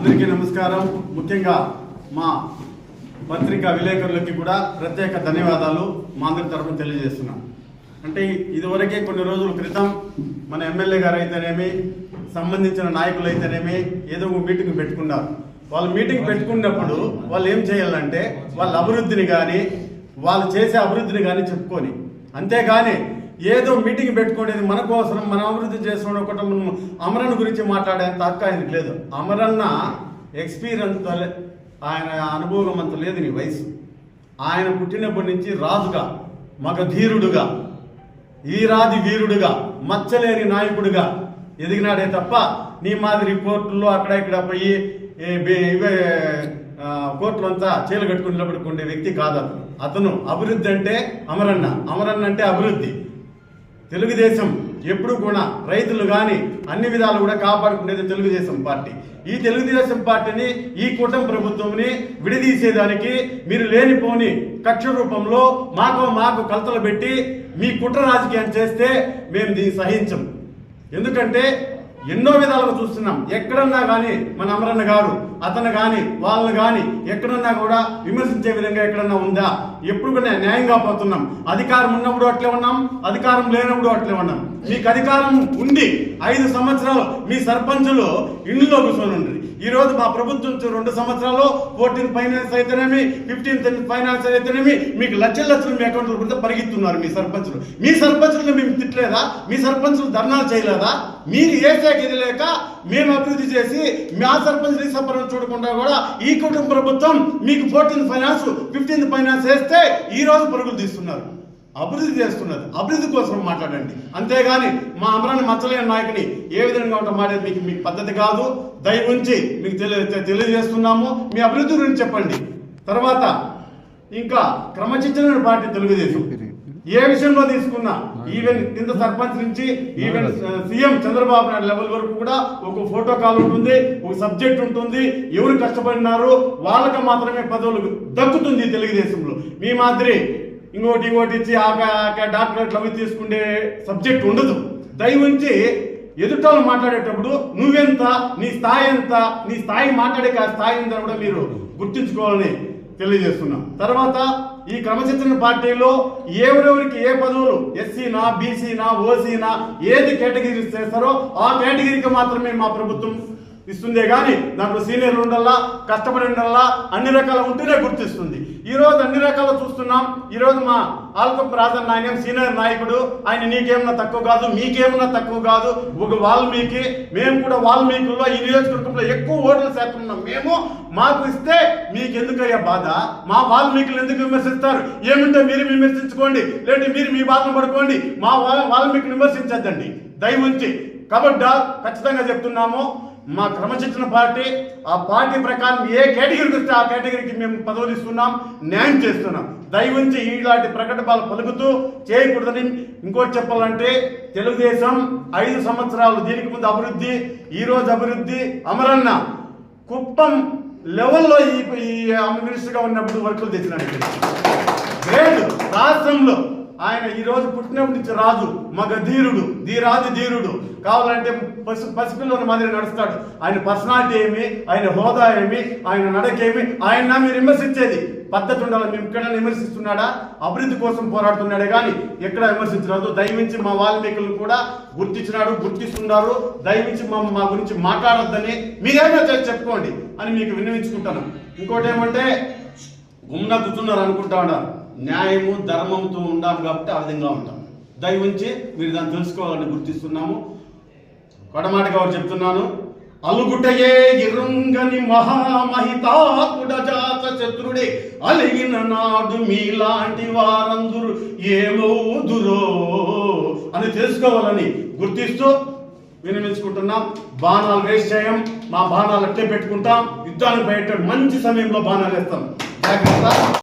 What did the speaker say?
అందరికీ నమస్కారం. ముఖ్యంగా మా పత్రికా విలేకరులకి కూడా ప్రత్యేక ధన్యవాదాలు మా అందరి తరఫున తెలియజేస్తున్నాం. అంటే ఇదివరకే కొన్ని రోజుల క్రితం మన ఎమ్మెల్యే గారు అయితేనేమి, సంబంధించిన నాయకులు అయితేనేమి ఏదో మీటింగ్ పెట్టుకున్నారు. వాళ్ళు మీటింగ్ పెట్టుకున్నప్పుడు వాళ్ళు ఏం చేయాలంటే వాళ్ళ అభివృద్ధిని కానీ వాళ్ళు చేసే అభివృద్ధిని కానీ చెప్పుకొని, అంతేగాని ఏదో మీటింగ్ పెట్టుకునేది మన కోసం మన అభివృద్ధి చేసుకుని ఒకటి అమరన్ గురించి మాట్లాడేంత హక్కు ఆయనకు లేదు. అమరన్న ఎక్స్పీరియన్స్, ఆయన అనుభవం అంత లేదు నీ వయసు. ఆయన పుట్టినప్పటి నుంచి రాజుగా, మగధీరుడుగా, వీరాది వీరుడుగా, మచ్చలేని నాయకుడిగా ఎదిగినాడే తప్ప నీ మాదిరి కోర్టుల్లో అక్కడ ఇక్కడ పోయి ఇవే కోర్టులు అంతా చీలు కట్టుకుని నిలబడుకునే వ్యక్తి కాదు అతను. అతను అభివృద్ధి అంటే అమరన్న, అమరన్న అంటే అభివృద్ధి. తెలుగుదేశం ఎప్పుడు కూడా రైతులు కానీ అన్ని విధాలు కూడా కాపాడుకునేది తెలుగుదేశం పార్టీ. ఈ తెలుగుదేశం పార్టీని, ఈ కూటమి ప్రభుత్వంని విడదీసేదానికి మీరు లేనిపోని కక్ష రూపంలో మాకు కలతలు పెట్టి మీ కుట్ర రాజకీయం చేస్తే మేము దీన్ని సహించం. ఎందుకంటే ఎన్నో విధాలుగా చూస్తున్నాం. ఎక్కడన్నా కానీ మన అమరన్న గారు, అతను కానీ వాళ్ళని కానీ ఎక్కడన్నా కూడా విమర్శించే విధంగా ఎక్కడన్నా ఉందా? ఎప్పుడు కూడా న్యాయంగా పోతున్నాం. అధికారం ఉన్నప్పుడు అట్లే ఉన్నాం, అధికారం లేనప్పుడు అట్లే ఉన్నాం. మీకు అధికారం ఉండి 5 సంవత్సరాలు మీ సర్పంచులు ఇంట్లో కూర్చొని ఉండ్రి. ఈ రోజు మా ప్రభుత్వం 2 సంవత్సరాలు 14 ఫైనాన్స్ అయితేనేమి, 15 ఫైనాన్స్ అయితేనేమి మీకు లక్షలు మీ అకౌంట్లో పెడితే పరిగెత్తున్నారు మీ సర్పంచులు. మీ సర్పంచులను మేము తిట్టలేదా? మీ సర్పంచులు ధర్నాలు చేయలేదా? మీరు ఏ శాఖ ఇది లేక మేము అభివృద్ధి చేసి మా సర్పంచ్ రీసపరం చూడకుండా కూడా ఈ కుటుంబ ప్రభుత్వం మీకు 14 ఫైనాన్స్ 15 ఫైనాన్స్ వేస్తే ఈ రోజు పరుగులు తీస్తున్నారు. అభివృద్ధి చేస్తున్నది. అభివృద్ధి కోసం మాట్లాడండి, అంతేగాని మా అమరాన్ని మచ్చలేని నాయకుని ఏ విధంగా ఉంటాం మాట్లాడేది మీకు పద్ధతి కాదు. దయ ఉంచి మీకు తెలియజేస్తున్నాము. మీ అభివృద్ధి గురించి చెప్పండి. తర్వాత ఇంకా క్రమశిక్షణ పార్టీ తెలుగుదేశం ఏ విషయంలో తీసుకున్నా, ఈవెన్ కింద సర్పంచ్ నుంచి even CM Chandrababu Naidu level వరకు కూడా ఒక ఫోటో కాల్ ఉంటుంది, ఒక సబ్జెక్ట్ ఉంటుంది. ఎవరు కష్టపడినారు వాళ్ళకి మాత్రమే పదవులు దక్కుతుంది తెలుగుదేశంలో. మీ మాదిరి ఇంకోటి ఇచ్చి డాక్టరేట్లు అవి తీసుకునే సబ్జెక్ట్ ఉండదు. దయ ఉంచి ఎదుటోళ్ళు మాట్లాడేటప్పుడు నువ్వెంత, నీ స్థాయి ఎంత, నీ స్థాయి మాట్లాడే స్థాయి ఎంత కూడా మీరు గుర్తించుకోవాలని తెలియజేస్తున్నాం. తర్వాత ఈ క్రమశిక్షణ పార్టీలో ఎవరెవరికి ఏ పదవులు, ఎస్సీనా, బీసీనా, ఓసీనా, ఏది కేటగిరీ చేస్తారో ఆ కేటగిరీకి మాత్రమే మా ప్రభుత్వం ఇస్తుందే కానీ దాంట్లో సీనియర్లు ఉండాలా, కష్టపడి ఉండాలా, అన్ని రకాల ఉంటేనే గుర్తిస్తుంది. ఈ రోజు అన్ని రకాలు చూస్తున్నాం. ఈ రోజు మా ఆల్కొప్ప రాజన్న ఆయన సీనియర్ నాయకుడు, ఆయన నీకేమన్నా తక్కువ కాదు, మీకేమన్నా తక్కువ కాదు. ఒక వాల్మీకి, మేము కూడా వాల్మీకుల్లో ఈ నియోజకవర్గంలో ఎక్కువ ఓట్ల శాతం ఉన్నాం. మేము మాకు ఇస్తే మీకు ఎందుకయ్యా బాధ? మా వాల్మీకులు ఎందుకు విమర్శిస్తారు? ఏమిటో మీరు విమర్శించుకోండి, లేదంటే మీరు మీ బాధను పడుకోండి. మా వాల్మీకిని విమర్శించద్దండి దయ ఉంచి. కాబట్టి ఖచ్చితంగా చెప్తున్నాము, మా క్రమశిక్షణ పార్టీ ఆ పార్టీ ప్రకారం ఏ కేటగిరీకి వస్తే ఆ కేటగిరీకి మేము పదవులు ఇస్తున్నాం, న్యాయం చేస్తున్నాం. దయ ఉంచి ఇలాంటి ప్రకటనలు పలుకుతూ చేయకూడదని. ఇంకోటి చెప్పాలంటే తెలుగుదేశం 5 సంవత్సరాలు దీనికి ముందు అభివృద్ధి, ఈ రోజు అభివృద్ధి. అమరన్న కుప్పం లెవెల్లో ఈ మినిస్టర్గా ఉన్నప్పుడు వర్కులు తెచ్చినాడు. గ్రేట్. రాష్ట్రంలో ఆయన ఈ రోజు పుట్టినప్పటి నుంచి రాజు, మగధీరుడు, ధీరాది ధీరుడు. కావాలంటే పసిపిల్లని మాదిరి నడుస్తాడు. ఆయన పర్సనాలిటీ ఏమి, ఆయన హోదా ఏమి, ఆయన నడకేమి, ఆయన మీరు విమర్శించేది పద్ధతి ఉండాలి. మేము ఇక్కడ విమర్శిస్తున్నాడా? అభివృద్ధి కోసం పోరాడుతున్నాడే కానీ ఎక్కడ విమర్శించరాదు. దయవించి మా వాల్మీకులను కూడా గుర్తిస్తున్నారు. దయవించి మా గురించి మాట్లాడొద్దని మీరేమో చెప్పుకోండి అని మీకు విన్నవించుకుంటాను. ఇంకోటి ఏమంటే గుమ్నా కూర్చున్నారు అనుకుంటా ఉన్నారు. న్యాయము ధర్మంతో ఉండాలి కాబట్టి ఆ విధంగా ఉంటాం. దయ ఉంచి మీరు దాన్ని తెలుసుకోవాలని గుర్తిస్తున్నాము. కొడమాటగా చెప్తున్నాను. అలుగుటయే ఇరుంగని మహామహితాకుడ జాత శత్రుడే అలిగిన నాడు మీలాంటి వారందరూ ఏమవుదురో అని తెలుసుకోవాలని గుర్తిస్తూ వినిపించుకుంటున్నాం. బాణాలు వేస్ట్ చేయం. మా బాణాలు అట్టే పెట్టుకుంటాం. యుద్ధానికి బయట మంచి సమయంలో బాణాలు వేస్తాం. జాగ్రత్త.